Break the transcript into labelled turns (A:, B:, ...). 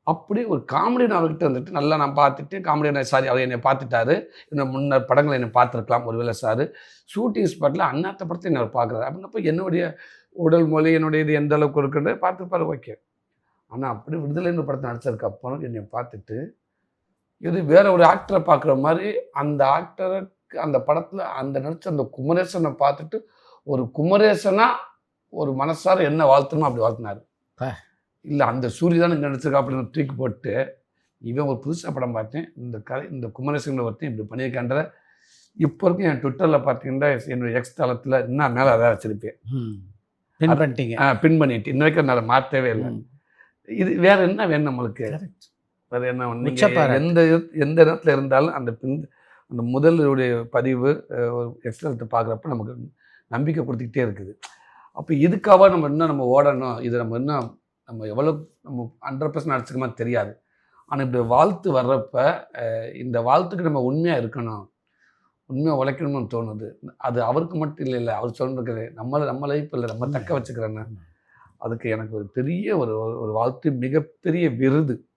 A: அப்படி ஒரு காமெடியன் அவர்கிட்ட வந்துட்டு நல்லா நான் பார்த்துட்டு காமெடியன் சாரி அவர் என்னை பார்த்துட்டாரு. இன்னும் முன்னர் படங்கள் என்னை பார்த்துருக்கலாம் ஒருவேளை சாரு. ஷூட்டிங் ஸ்பாட்ல அண்ணாத்த படத்த என்ன அவர் பார்க்குறாரு. அப்படின்னப்போ என்னுடைய உடல் மொழி, என்னுடைய இது எந்த அளவுக்கு இருக்குன்னு பார்த்துருப்பாரு ஓகே. ஆனா அப்படி விடுதலைன்ற படத்த நடிச்சதுக்கு அப்புறம் என்னைய பார்த்துட்டு, இது வேற ஒரு ஆக்டர பார்க்குற மாரி அந்த ஆக்டருக்கு அந்த படத்துல அந்த நடிச்ச அந்த குமரேசன பார்த்துட்டு, ஒரு குமரேசனா ஒரு மனசார என்ன வாழ்த்தணுமோ அப்படி வாழ்த்துனாரு. இல்ல அந்த சூரி தான் இங்க நடிச்சிருக்கா அப்படின்னு தூக்கி போட்டு, இவன் ஒரு புதுசா படம் பார்த்தேன். இந்த கதை இந்த குமரேசன்ல ஒருத்தன் இப்படி பண்ணியிருக்கான்றத இப்போ வரைக்கும் என் ட்விட்டர்ல பார்த்தீங்கன்னா, என்னுடைய எக்ஸ் தளத்துல இன்னும் மேல அதான் வச்சிருப்பேன்.
B: பின் பண்ணிட்டீங்க.
A: பின் பண்ணிட்டு. இன்ன வரைக்கும் நான் அத மாத்தவே இல்ல. இது வேற என்ன வேணும் நம்மளுக்கு?
B: கரெக்ட்.
A: வேற என்ன
B: உச்ச பாராட்டு.
A: எந்த இடத்துல இருந்தாலும் அந்த முதலுடைய பதிவு எக்ஸ் தளத்த பார்க்குறப்ப நமக்கு நம்பிக்கை குடுத்துக்கிட்டே இருக்குது. அப்ப இதுக்காக நம்ம இன்னும் நம்ம ஓடணும். இது நம்ம இன்னும் நம்ம எவ்வளோ நம்ம 100% அடிச்சுக்கமா தெரியாது. ஆனா இப்படி வாழ்த்து வர்றப்ப, இந்த வாழ்த்துக்கு நம்ம உண்மையா இருக்கணும். உண்மையா உழைக்கணும்னு தோணுது. அது அவருக்கு மட்டும் இல்லைல்ல. அவர் சொல்றது நம்ம லைஃப் இல்ல. நம்ம தக்க வச்சுக்கிறேன்னு. அதுக்கு எனக்கு ஒரு பெரிய ஒரு வாழ்த்து மிகப்பெரிய விருது.